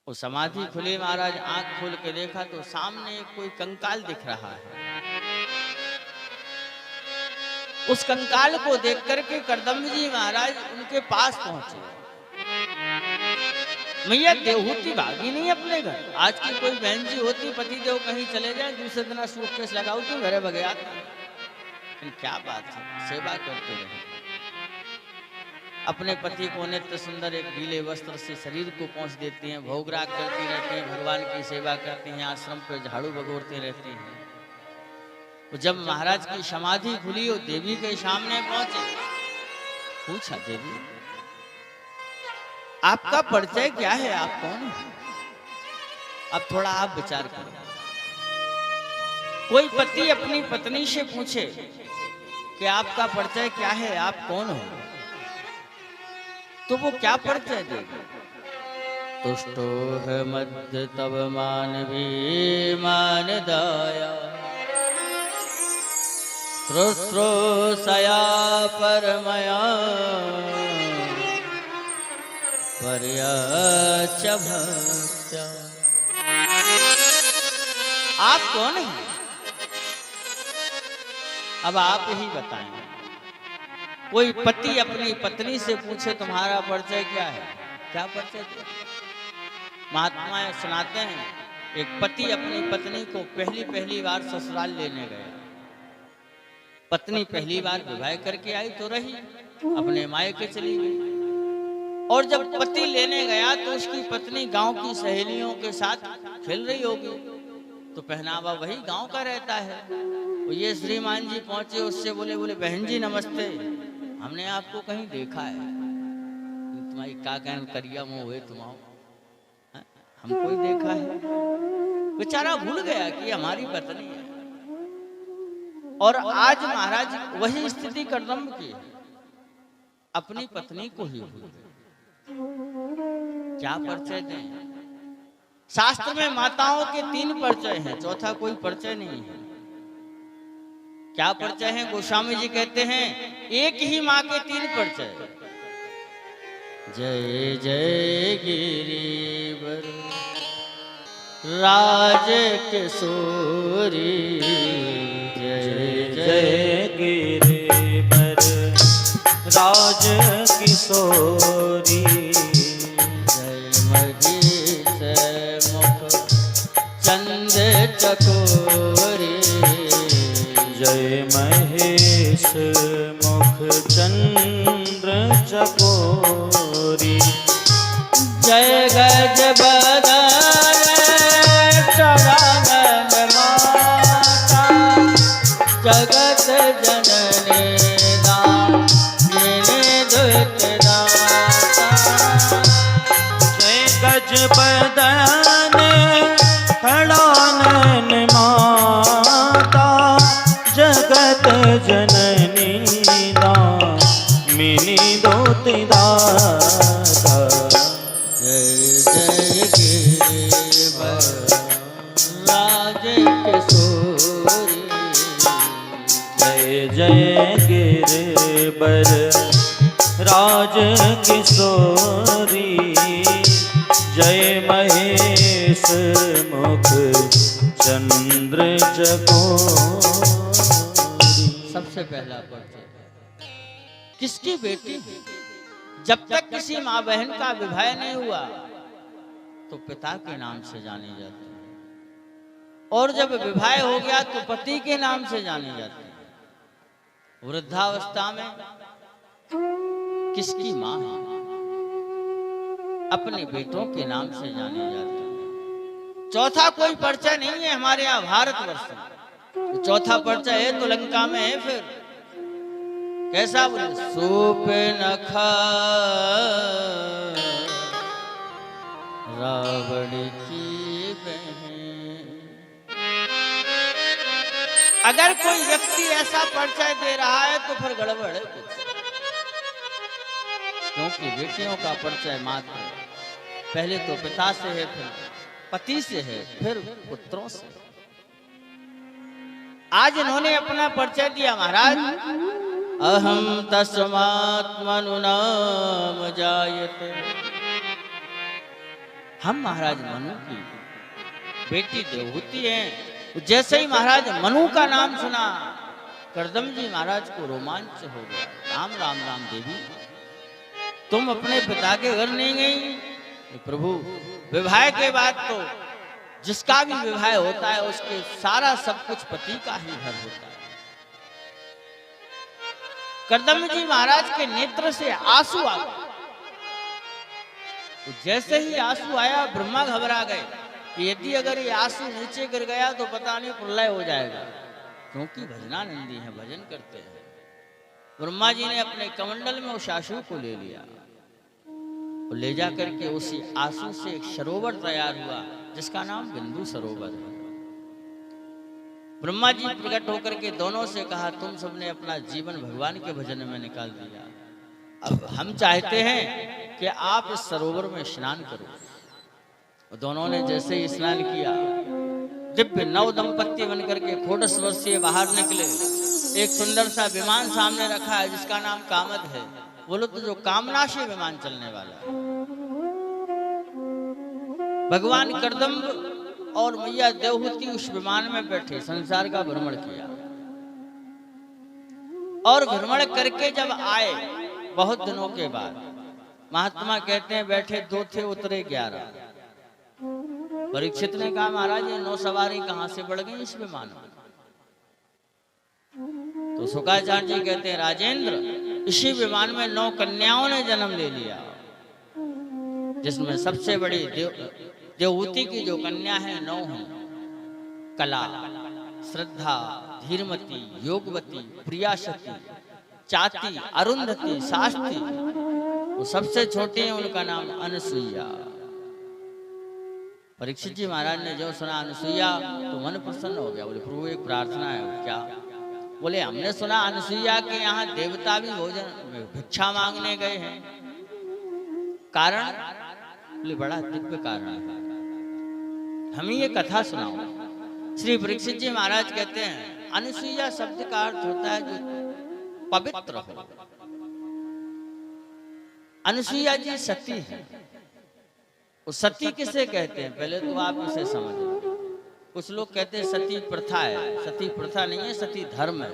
वो समाधि खुली, महाराज आंख खोल के देखा तो सामने कोई कंकाल दिख रहा है। उस कंकाल को देख करके करदम्ब जी महाराज उनके पास पहुंचे। मैया देवहूति भागी नहीं अपने घर। आज की कोई बहन जी होती, पति देव कहीं चले जाए, दूसरे दिन सूटकेस लगाओ तो घरे भगे आते। लेकिन क्या बात है, सेवा करते रहे। अपने पति को नित्य सुंदर एक गीले वस्त्र से शरीर को पोंछ देती हैं, भोगराग करती रहती हैं, भगवान की सेवा करती हैं, आश्रम पे झाड़ू बगोरती रहती हैं। तो जब महाराज की समाधि खुली और देवी के सामने पहुंचे, पूछा, देवी आपका परिचय क्या है, आप कौन है? अब थोड़ा आप विचार करो। कोई पति अपनी पत्नी से पूछे कि आपका परिचय क्या है, आप कौन हो, तो वो क्या परिचय देगी? तुष्टो है मध्य तब मानवी मान दया, शुश्रूषया परमया पर्याच भक्त्या। आप कौन हैं? अब आप ही बताएं। कोई पति अपनी पत्नी से पूछे तुम्हारा परिचय क्या है, क्या परिचय दे? महात्मा सुनाते हैं, एक पति अपनी पत्नी को पहली बार ससुराल लेने गया। पत्नी पहली बार विवाह करके आई तो रही, अपने मायके चली गई। और जब पति लेने गया तो उसकी पत्नी गांव की सहेलियों के साथ खेल रही होगी, तो पहनावा वही गांव का रहता है। और ये श्रीमान जी पहुंचे, उससे बोले बहन जी नमस्ते, हमने आपको कहीं देखा है, तुम्हारी का कहन करिया मुंह हुए तुम्हारा, हमको ही देखा है। बेचारा भूल गया कि हमारी पत्नी है। और आज महाराज वही स्थिति करदम्ब की है, अपनी पत्नी को ही भूल गए। क्या परिचय दें? शास्त्र में माताओं के 3 परिचय हैं, चौथा कोई परिचय नहीं है। क्या परिचय है? गोस्वामी जी कहते हैं एक ही माँ के 3 परिचय। जय जय गिरिवर राज किशोरी, जय जय गिरिवर राज किशोरी, जय महीष मुख चंद चकोरी, जय महेश मुख चंद्र चकोरी, जय गज बदन चरण माता, जगत जननी दामिनी दुत दाता। जय गज बदन खड़ानन माता, जगत जननी दामिनी दुत दाता। जय जय गिरिवर राज किशोरी, जय जय गिरिवर राज किशोरी, जय महेश मुख चंद्र चकोरी। सबसे पहला परिचय किसकी बेटी? जब तक किसी माँ बहन का विवाह नहीं हुआ तो पिता के नाम से जाने जाते हैं, और जब विवाह हो गया तो पति के नाम से जाने जाते हैं। वृद्धावस्था में किसकी माँ है? अपने बेटों के नाम से जाने जाते हैं। चौथा कोई परिचय नहीं है हमारे यहाँ भारतवर्ष में। तो चौथा परिचय है तो लंका में है। फिर कैसा बोले? सूप नखा रावण की बहन। अगर कोई व्यक्ति ऐसा परिचय दे रहा है तो फिर गड़बड़ है कुछ, क्योंकि बेटियों का परिचय मात्र पहले तो पिता से है, फिर पति से है, फिर पुत्रों से। आज इन्होंने अपना परिचय दिया, महाराज अहम तस्मात् मनु नाम जायते, हम महाराज मनु की बेटी देवहूति हैं। जैसे ही महाराज मनु का नाम सुना, करदम जी महाराज को रोमांच हो गया। राम राम राम देवी, तुम अपने पिता के घर नहीं गई? प्रभु, विवाह के बाद तो जिसका भी विवाह होता है उसके सारा सब कुछ पति का ही घर होता है। करदम जी महाराज के नेत्र से आंसू आ गए। तो जैसे ही आंसू आया, ब्रह्मा घबरा गए कि यदि अगर ये आंसू नीचे गिर गया तो पता नहीं प्रलय हो जाएगा, क्योंकि भजनानंदी हैं, भजन करते हैं। ब्रह्मा जी ने अपने कमंडल में उस आंसू को ले लिया और ले जा करके उसी आंसू से एक सरोवर तैयार हुआ जिसका नाम बिंदु सरोवर है। ब्रह्मा जी प्रकट होकर के दोनों से कहा, तुम सबने अपना जीवन भगवान के भजन में निकाल दिया, अब हम चाहते हैं कि आप इस सरोवर में स्नान करो। और दोनों ने जैसे ही स्नान किया, दिव्य नव दंपत्ति बनकर के खोडस वर्षीय बाहर निकले। एक सुंदर सा विमान सामने रखा है जिसका नाम कामद है। बोलो तो जो कामना से विमान चलने वाला है। भगवान करदम्ब और मैया देवहूति उस विमान में बैठे संसार का भ्रमण किया, और भ्रमण करके जब आए बहुत दिनों के बाद, महात्मा कहते हैं बैठे 2 थे उतरे 11। परीक्षित ने कहा, महाराज ये 9 सवारी कहां से बढ़ गई इस विमान में? तो शुक्राचार्य जी कहते हैं, राजेंद्र, इसी विमान में 9 कन्याओं ने जन्म ले लिया, जिसमें सबसे बड़ी देवहूति की जो कन्या है 9 हैं। कला, श्रद्धा, धीरमती, योगवती, प्रियाशक्ति, चाती, अरुंधति, शास्त्री। वो सबसे छोटी है, उनका नाम अनसुईया। परीक्षित जी महाराज ने जो सुना अनसुईया तो मन प्रसन्न हो गया। बोले प्रभु एक प्रार्थना है। क्या? बोले हमने सुना अनसुईया के यहाँ देवता भी भोजन भिक्षा मांगने गए हैं। कारण? बोले बड़ा दिव्य कारण है, हमें ये कथा सुनाओ। श्री परीक्षित जी महाराज कहते हैं, अनसुईया शब्द का अर्थ होता है जो पवित्र हो। अनसुईया जी सती है। वो सती किसे कहते हैं पहले तो आप इसे समझ लो। कुछ लोग कहते हैं सती प्रथा है, सती प्रथा नहीं है, सती धर्म है।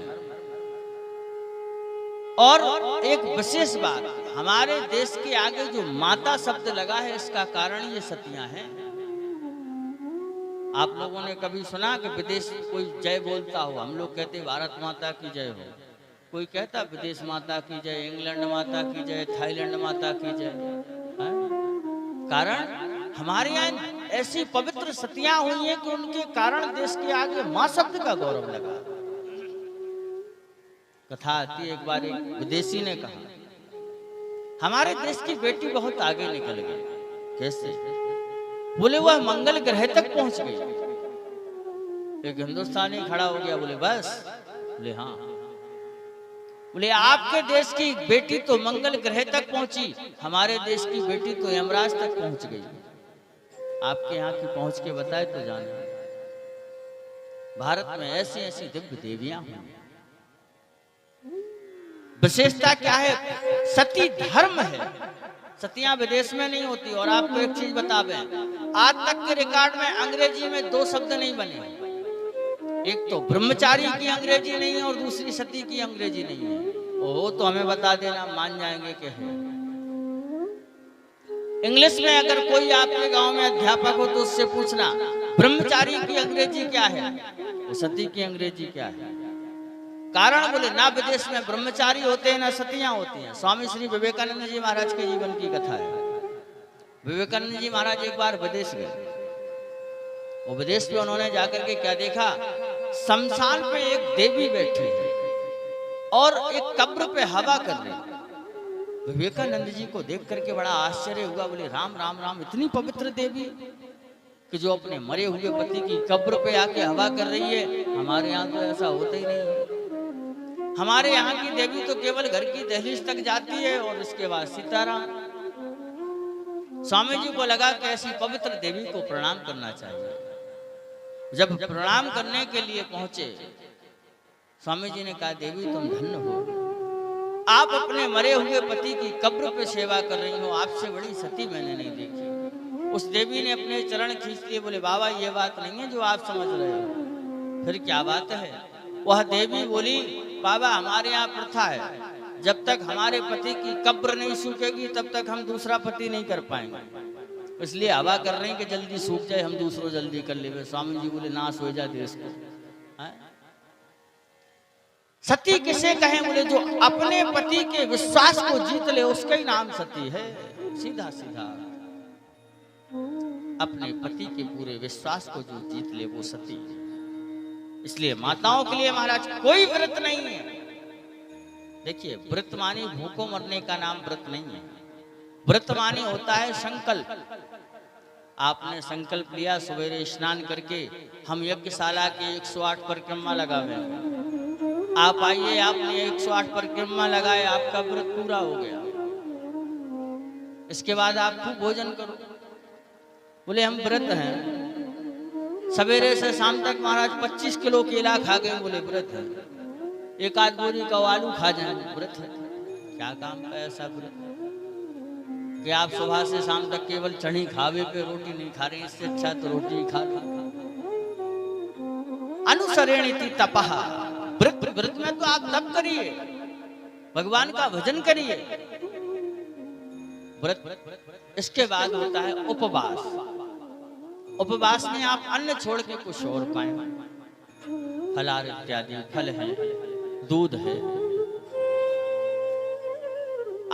और एक विशेष बात, हमारे देश के आगे जो माता शब्द लगा है इसका कारण ये सतियां हैं। आप लोगों ने कभी सुना कि विदेश कोई जय बोलता हो? हम लोग कहते भारत माता की जय हो, कोई कहता विदेश माता की जय, इंग्लैंड माता की जय, थाईलैंड माता की जय। कारण हमारे यहाँ ऐसी पवित्र सतियां हुई हैं कि उनके कारण देश के आगे मां शब्द का गौरव लगा। कथा आती है, एक बार एक विदेशी ने कहा हमारे देश की बेटी बहुत आगे निकल गई। कैसे? बोले वह मंगल ग्रह तक पहुंच गई। एक हिंदुस्तानी खड़ा हो गया, बोले बस? बोले हाँ। बोले आपके देश की बेटी तो मंगल ग्रह तक पहुंची, हमारे देश की बेटी तो यमराज तक पहुंच गई। आपके यहाँ की पहुंच के बताए तो जाने। भारत में ऐसी ऐसी दिव्य देवियां हुई। विशेषता क्या है? सती धर्म है। सतियां विदेश में नहीं होती। और आपको एक चीज बता दें, आज तक के रिकॉर्ड में अंग्रेजी में 2 शब्द नहीं बने। एक तो ब्रह्मचारी की अंग्रेजी नहीं है और दूसरी सती की अंग्रेजी नहीं है। वो तो हमें बता देना, मान जाएंगे कि है। इंग्लिश में अगर कोई आपके गांव में अध्यापक हो तो उससे पूछना ब्रह्मचारी की अंग्रेजी क्या है, वो सती की अंग्रेजी क्या है। कारण बोले ना विदेश में ब्रह्मचारी होते हैं ना सतियां होती हैं। स्वामी श्री विवेकानंद जी महाराज के जीवन की कथा है। विवेकानंद जी महाराज एक बार विदेश गए। वो विदेश में उन्होंने जाकर के क्या देखा, शमशान पे एक देवी बैठी है और एक कब्र पे हवा कर रही। विवेकानंद जी को देख करके बड़ा आश्चर्य हुआ। बोले राम राम राम, इतनी पवित्र देवी कि जो अपने मरे हुए पति की कब्र पे आके हवा कर रही है। हमारे यहाँ तो ऐसा होता ही नहीं है। हमारे यहाँ की देवी तो केवल घर की दहलीज तक जाती है और उसके बाद सीताराम। स्वामी जी को लगा कि ऐसी पवित्र देवी को प्रणाम करना चाहिए। जब प्रणाम करने के लिए पहुंचे, स्वामी जी ने कहा देवी तुम धन्य हो, आप अपने मरे हुए पति की कब्र पे सेवा कर रही हो। आपसे बड़ी सती मैंने नहीं देखी। उस देवी ने अपने चरण खींच लिए, बोले बाबा ये बात नहीं है जो आप समझ रहे हो। फिर क्या बात है? वह देवी बोली, बाबा हमारे यहाँ प्रथा है, जब तक हमारे पति की कब्र नहीं सूखेगी तब तक हम दूसरा पति नहीं कर पाएंगे, इसलिए हवा कर रहे हैं कि जल्दी सूख जाए, हम दूसरों जल्दी कर ले। स्वामी जी बोले नाश हो जाए देश को। सती किसे कहें? बोले जो अपने पति के विश्वास को जीत ले उसका ही नाम सती है। सीधा सीधा अपने पति के पूरे विश्वास को जो जीत ले वो सती है। इसलिए माताओं के लिए महाराज कोई व्रत नहीं है। देखिए, व्रत मानी भूखों मरने का नाम व्रत नहीं है। व्रत मानी होता है संकल्प। आपने संकल्प लिया सवेरे स्नान करके हम यज्ञशाला के 108 परिक्रमा लगावे। आप आइए, आपने 108 परिक्रमा लगाए, आपका व्रत पूरा हो गया। इसके बाद आप खूब भोजन करो। बोले हम व्रत हैं, सवेरे से शाम तक महाराज 25 किलो केला खा गए। बोले व्रत है। एक आध बोरी का आलू खा जाए, व्रत है। क्या काम का ऐसा व्रत कि आप सुबह से शाम तक केवल चढ़ी खावे पे रोटी नहीं खा रहे? इससे अच्छा तो रोटी खा लो। अनुसरेणिति तपः। व्रत में तो आप तप करिए, भगवान का भजन करिए। व्रत इसके बाद होता है उपवास। उपवास में आप अन्न छोड़ के कुछ और पाएं। फलाहार इत्यादि फल है, दूध है।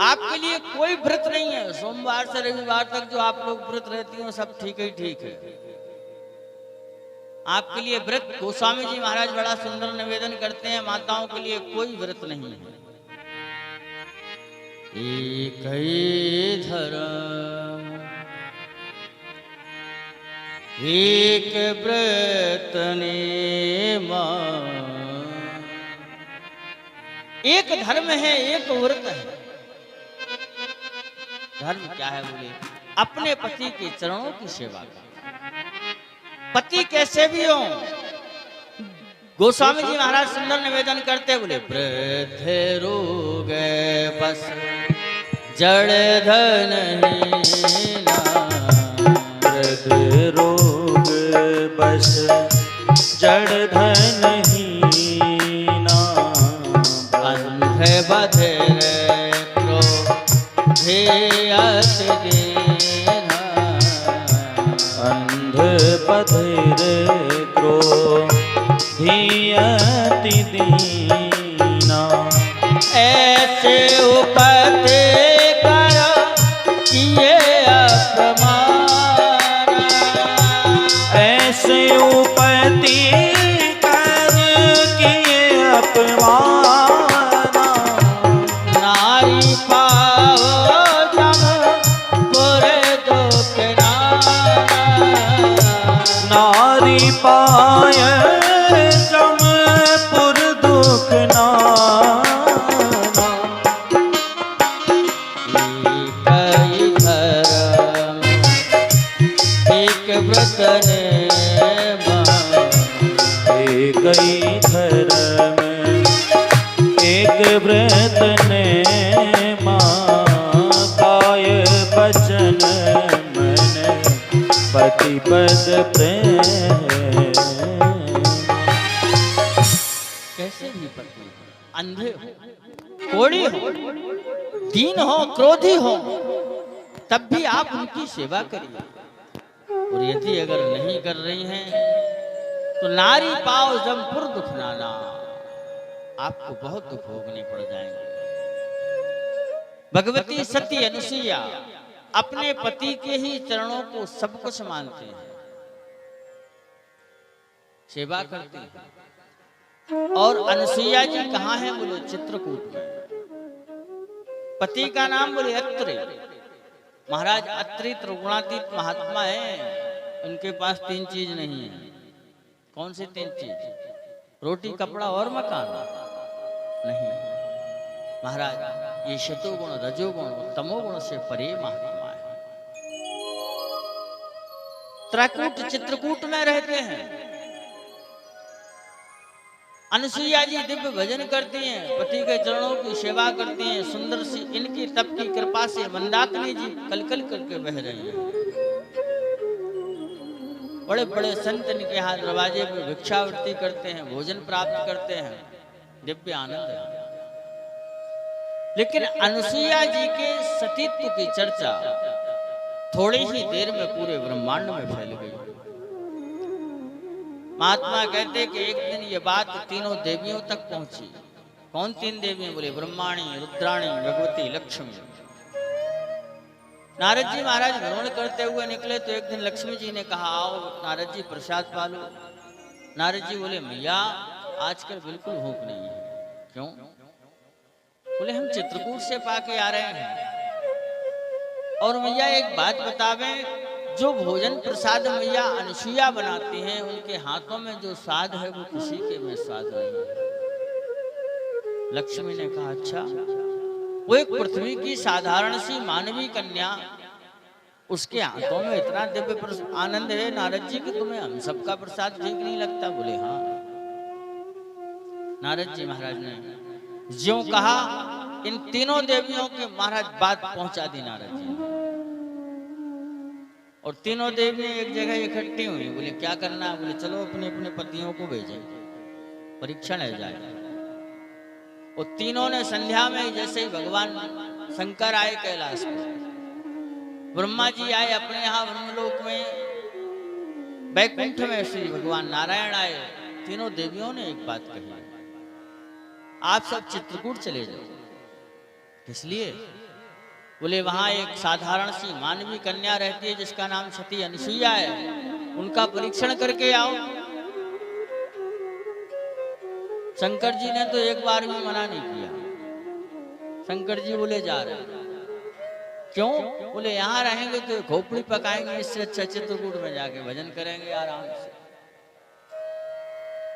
आपके लिए कोई व्रत नहीं है। सोमवार से रविवार तक जो आप लोग व्रत रहती हो सब ठीक ही ठीक है। आपके लिए व्रत, गोस्वामी जी महाराज बड़ा सुंदर निवेदन करते हैं, माताओं के लिए कोई व्रत नहीं है। एक ही धर्म एक व्रत नेमा। एक धर्म है, एक व्रत है। धर्म क्या है? बोले अपने पति के चरणों की सेवा करना। पति कैसे भी हो, गोस्वामी जी महाराज सुंदर निवेदन करते, बोले वृद्ध रोग बस जड़ धन हीना। वृद्ध रोग बस जड़ धन हीना। अंध बधिर क्रोधियत दीना। अंध बधिर क्रोधियति दीना। ऐसे उपते कर किए अपमान। ऐसे उपति कर किए अपमान। नारी पाओ जम पुर दुख नाना। नारी पाय जमपुर दुख नाना। एक व्रत नेमा। एक ही धर्म एक व्रत नेमा। काय वचन मन पति पद प्रेम। कैसे भी पत्नी अंधे हो, कोढ़ी हो, दीन हो, क्रोधी हो, तब भी आप उनकी सेवा करिए। और यदि अगर नहीं कर रही हैं तो नारी पाओ जमपुर दुख नाना। आपको बहुत दुख भोगने पड़ जाएंगे। भगवती सती अनुसुईया अपने पति के ही चरणों को सब कुछ मानते हैं, सेवा करते हैं। और अनुसुईया जी कहाँ हैं? बोले चित्रकूट में। पति का नाम बोले अत्रि। महाराज अत्रि त्रिगुणातीत महात्मा है। उनके पास 3 चीज नहीं है। कौन सी 3 चीज? रोटी, कपड़ा और मकान नहीं। महाराज ये शतोगुण, रजोगुण, तमोगुण से परे महात्मा है। त्रैकूट चित्रकूट में रहते हैं। अनुसुईया जी दिव्य भजन करती हैं, पति के चरणों की सेवा करती हैं। सुंदर सी इनकी तप की कृपा से मंदाकिनी जी कलकल करके बह रही हैं। बड़े बड़े संत इनके यहाँ दरवाजे पे भिक्षावृत्ति करते हैं, भोजन प्राप्त करते हैं, दिव्य आनंद है। लेकिन अनुसुईया जी के सतीत्व की चर्चा थोड़ी ही देर में पूरे ब्रह्मांड में फैल गई। महात्मा कहते कि एक दिन ये बात तीनों देवियों तक पहुंची। कौन तीन देवियां? बोले ब्रह्माणी, रुद्राणी, भगवती, लक्ष्मी। नारद जी महाराज भ्रमण करते हुए निकले तो एक दिन लक्ष्मी जी ने कहा, आओ नारद जी प्रसाद पालो। नारद जी बोले, मैया आजकल बिल्कुल भूख नहीं है। क्यों? बोले हम चित्रकूट से पाके आ रहे हैं। और मैया एक बात बतावें, जो भोजन प्रसाद मैया अनुसुईया बनाती हैं, उनके हाथों में जो स्वाद है वो किसी के में स्वाद नहीं है। लक्ष्मी ने कहा, अच्छा? वो एक पृथ्वी की साधारण सी मानवी कन्या, उसके हाथों में इतना दिव्य आनंद है नारद जी कि तुम्हें हम सबका प्रसाद ठीक नहीं लगता? बोले हाँ। नारद जी महाराज ने ज्यों कहा, इन तीनों देवियों के महाराज बात पहुंचा दी नारद जी। और तीनों देवियां एक जगह इकट्ठी हुई। बोले क्या करना है? बोले चलो अपने अपने पतियों को भेजें, परीक्षण है जाए। और तीनों ने संध्या में जैसे ही भगवान शंकर आए कैलाश में, ब्रह्मा जी आए अपने यहाँ ब्रह्मलोक में, बैकुंठ में श्री भगवान नारायण आए, तीनों देवियों ने एक बात कही, आप सब चित्रकूट चले जाओ। किस लिए? बोले वहां एक साधारण सी मानवी कन्या रहती है जिसका नाम सती अनुसुईया है, उनका परीक्षण करके आओ। शंकर जी ने तो एक बार भी मना नहीं किया। शंकर जी बोले जा रहे। क्यों? बोले यहाँ रहेंगे तो खोपड़ी पकाएंगे, इससे अच्छा चित्रकूट में जाके भजन करेंगे आराम से।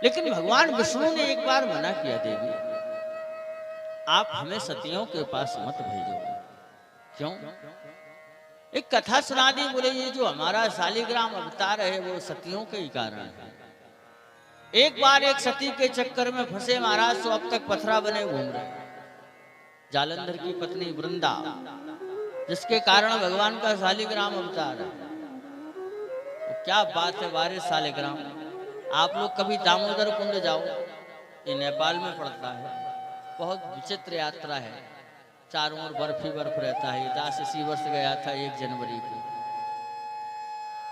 लेकिन भगवान विष्णु ने एक बार मना किया, देवी आप हमें सतियों के पास मत भेजो। क्यों? एक कथा सुना दी। बोले ये जो हमारा शालिग्राम अवतार है वो सतियों के ही कारण है। एक बार एक सती के चक्कर में फंसे महाराज, तो अब तक पथरा बने घूम रहे। जालंधर की पत्नी वृंदा, जिसके कारण भगवान का शालिग्राम अवतार है। तो क्या बात है, वारिस शालिग्राम। आप लोग कभी दामोदर कुंड जाओ, ये नेपाल में पड़ता है, बहुत विचित्र यात्रा है, चारों ओर बर्फ ही बर्फ रहता है। दास इसी वर्ष गया था 1 जनवरी को।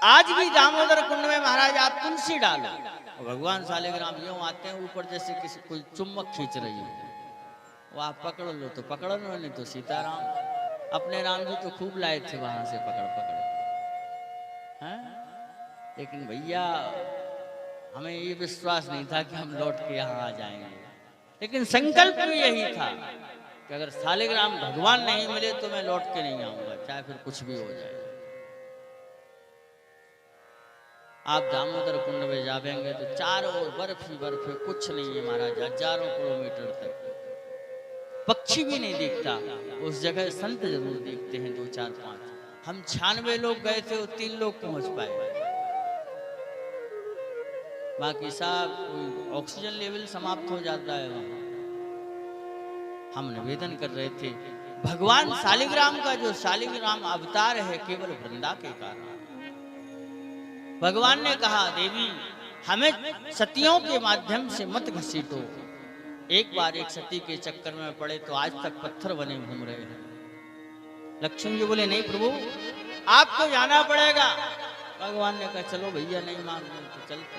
आज भी दामोदर कुंड में महाराज आप तुलसी डालो, भगवान शालिग्राम यूं आते हैं ऊपर जैसे किसी कोई चुम्बक खींच रही है। वो आप पकड़ लो तो पकड़ लो, नहीं तो सीताराम अपने राम जी तो खूब लाए थे वहां से पकड़ पकड़ हैं। लेकिन भैया हमें ये विश्वास नहीं था कि हम लौट के यहाँ आ जाएंगे। लेकिन संकल्प भी यही था कि अगर शालिग्राम भगवान नहीं मिले तो मैं लौट के नहीं आऊंगा, चाहे फिर कुछ भी हो जाए। आप दामोदर कुंड में जाएंगे तो चारों ओर बर्फ ही बर्फ है, कुछ नहीं है महाराज, हजारों किलोमीटर तक पक्षी भी नहीं दिखता। उस जगह संत जरूर दिखते हैं 2, 4, 5। हम 96 लोग गए थे, वो 3 लोग पहुंच पाए, बाकी सब ऑक्सीजन लेवल समाप्त हो जाता है वहां। हम निवेदन कर रहे थे, भगवान शालिग्राम का जो शालिग्राम अवतार है केवल वृंदा के कारण। भगवान ने कहा, देवी हमें सतियों के माध्यम से मत घसीटो। एक बार एक सती के चक्कर में पड़े तो आज तक पत्थर बने घूम रहे हैं। लक्ष्मण जी बोले, नहीं प्रभु आपको जाना पड़ेगा। भगवान ने कहा, चलो भैया नहीं मान रहे तो चलते।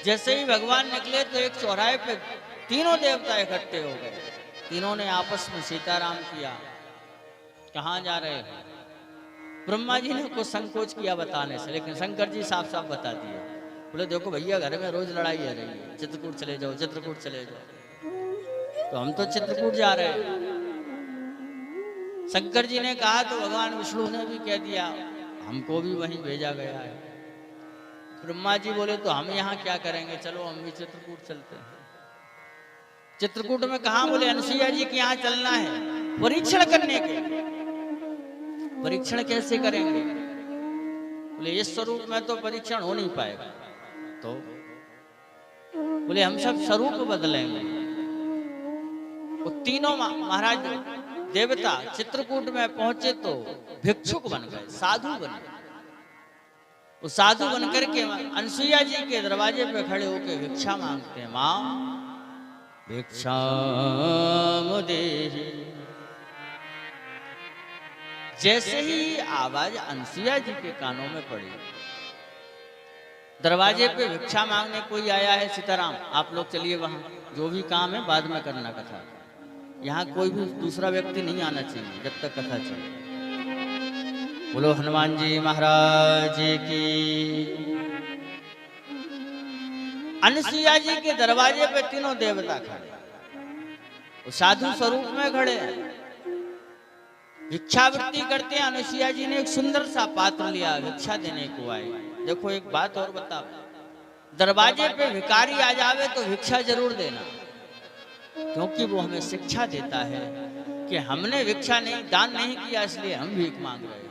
जैसे ही भगवान निकले तो एक चौराहे पे तीनों देवता इकट्ठे हो गए। तीनों ने आपस में सीताराम किया। कहाँ जा रहे हैं? ब्रह्मा जी ने कुछ संकोच किया बताने से, लेकिन शंकर जी साफ साफ बता दिया। बोले देखो भैया घर में रोज लड़ाई आ रही है, चित्रकूट चले जाओ, चित्रकूट चले जाओ। तो हम तो चित्रकूट जा रहे हैं। शंकर जी ने कहा तो भगवान विष्णु ने भी कह दिया, हमको भी वहीं भेजा गया है। ब्रह्मा जी बोले तो हम यहाँ क्या करेंगे, चलो हम भी चित्रकूट चलते हैं। चित्रकूट में कहा? बोले अनुसुईया जी के यहाँ चलना है परीक्षण करने के। परीक्षण कैसे करेंगे? बोले इस स्वरूप में तो परीक्षण हो नहीं पाएगा। तो बोले हम सब स्वरूप बदलेंगे। वो तीनों महाराज देवता चित्रकूट में पहुंचे तो भिक्षुक बन गए, साधु बन गए। वो साधु बनकर के अनसुईया जी के दरवाजे पे खड़े होकर भिक्षा मांगते हैं, माँ भिक्षाम देहि। जैसे ही आवाज अनसुईया जी के कानों में पड़ी, दरवाजे पे भिक्षा मांगने कोई आया है, सीताराम आप लोग चलिए वहां, जो भी काम है बाद में करना कथा, यहाँ कोई भी दूसरा व्यक्ति नहीं आना चाहिए जब तक कथा चले। बोलो हनुमान जी महाराज की। अनसुईया जी के दरवाजे पे तीनों देवता खड़े, वो साधु स्वरूप में खड़े हैं, भिक्षावृत्ति करते हैं। अनसुईया जी ने एक सुंदर सा पात्र लिया, भिक्षा देने को आए। देखो एक बात और बताओ, दरवाजे पे भिखारी आ जावे तो भिक्षा जरूर देना, क्योंकि वो हमें शिक्षा देता है कि हमने भिक्षा नहीं, दान नहीं किया, इसलिए हम भीख मांग रहे हैं।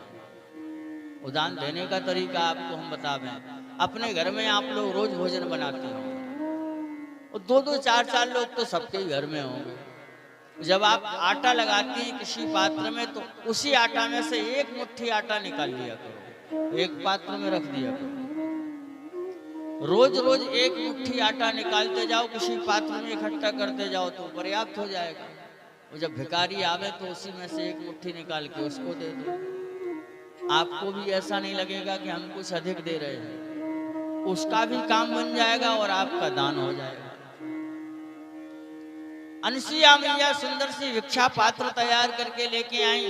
वो दान देने का तरीका आपको हम बतावें। अपने घर में आप लोग रोज भोजन बनाते हो, और 2-2, 4-4 लोग तो सबके ही घर में होंगे। जब आप आटा लगाते हैं किसी पात्र में, तो उसी आटा में से एक मुट्ठी आटा निकाल लिया करो, एक पात्र में रख दिया करो। रोज रोज एक मुट्ठी आटा निकालते जाओ, किसी पात्र में इकट्ठा करते जाओ तो पर्याप्त हो जाएगा। और जब भिखारी आवे तो उसी में से एक मुट्ठी निकाल के उसको दे दो। आपको भी ऐसा नहीं लगेगा कि हम कुछ अधिक दे रहे हैं, उसका भी काम बन जाएगा और आपका दान हो जाएगा। अनसुईया मैया सुंदर सी भिक्षा पात्र तैयार करके लेके आई,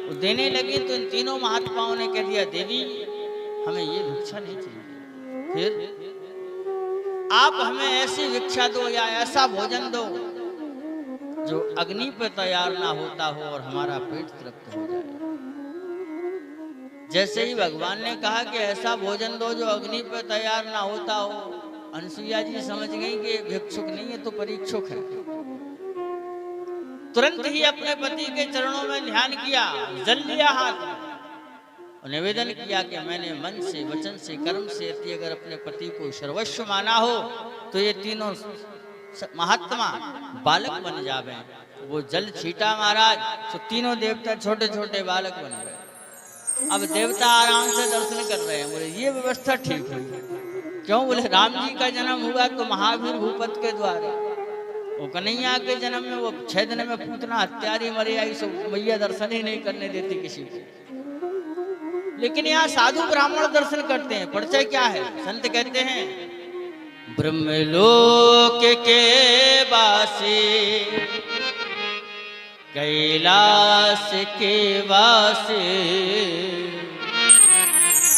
वो देने लगी तो इन तीनों महात्माओं ने कह दिया, देवी हमें ये भिक्षा नहीं चाहिए, फिर आप हमें ऐसी भिक्षा दो या ऐसा भोजन दो जो अग्नि पर तैयार ना होता हो और हमारा पेट तृप्त हो जाए। जैसे ही भगवान ने कहा कि ऐसा भोजन दो जो अग्नि पर तैयार ना होता हो, अनसुईया जी समझ गई कि भिक्षुक नहीं है तो परीक्षुक है। तुरंत ही अपने पति के चरणों में ध्यान किया, जल लिया हाथ में और निवेदन किया कि मैंने मन से, वचन से, कर्म से यदि अगर अपने पति को सर्वस्व माना हो तो ये तीनों महात्मा बालक बन जावे। वो जल छीटा महाराज, तो तीनों देवता छोटे छोटे बालक बन गए। अब देवता आराम से दर्शन कर रहे हैं। बोले ये व्यवस्था ठीक हुई। क्यों? बोले राम जी का जन्म हुआ तो महावीर भूपत के द्वारा, वो कन्हैया के जन्म में वो 6 दिन में पूतना हत्यारी मरी आई, सो मैया दर्शन ही नहीं करने देती किसी को। लेकिन यहाँ साधु ब्राह्मण दर्शन करते हैं। परिचय क्या है? संत कहते हैं, ब्रह्मलोक के वासी, कैलाश के वासी,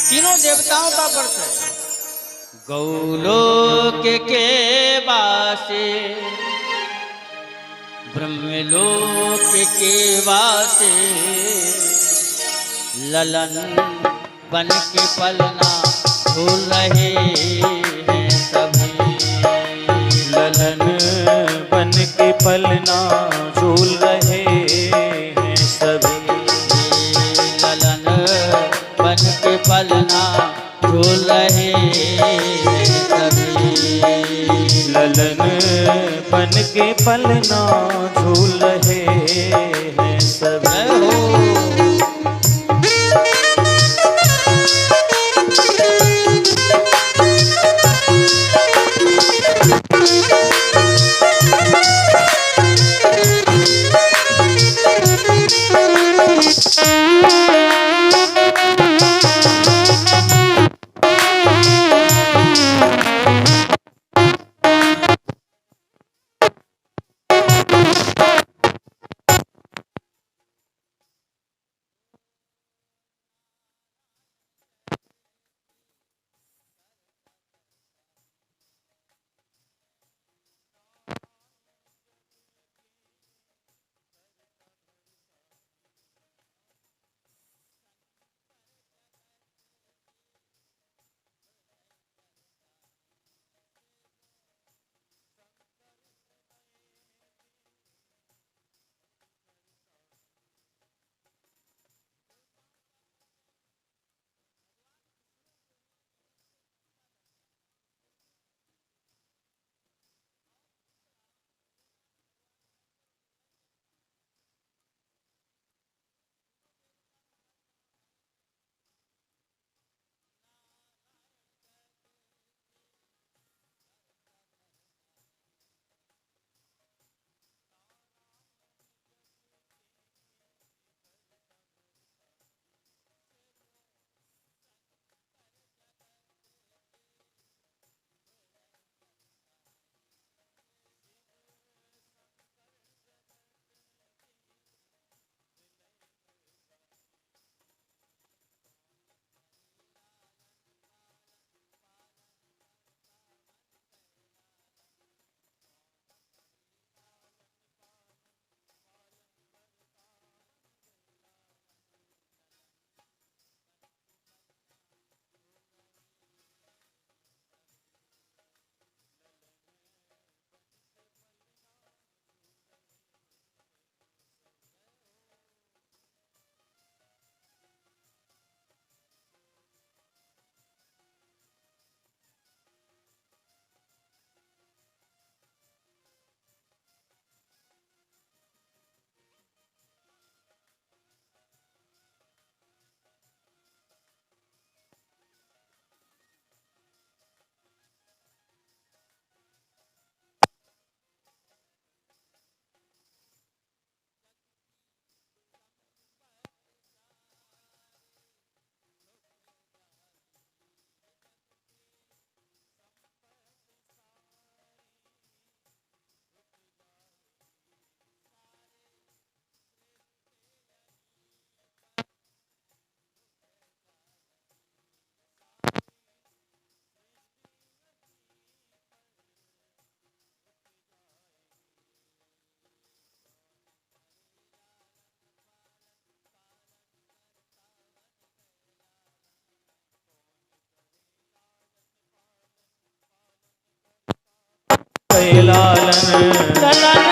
तीनों देवताओं का परिचय। गौलोक के वासी, ब्रह्मलोक के वासी, ललन बन के पलना झूल रहे हैं सभी। ललन बन के पलना झूल रहे हैं सभी। ललन बन के पलना झूल रहे हैं सभी। ललन बन के पलना झूल रहे हैं सभी। भय लालन ललन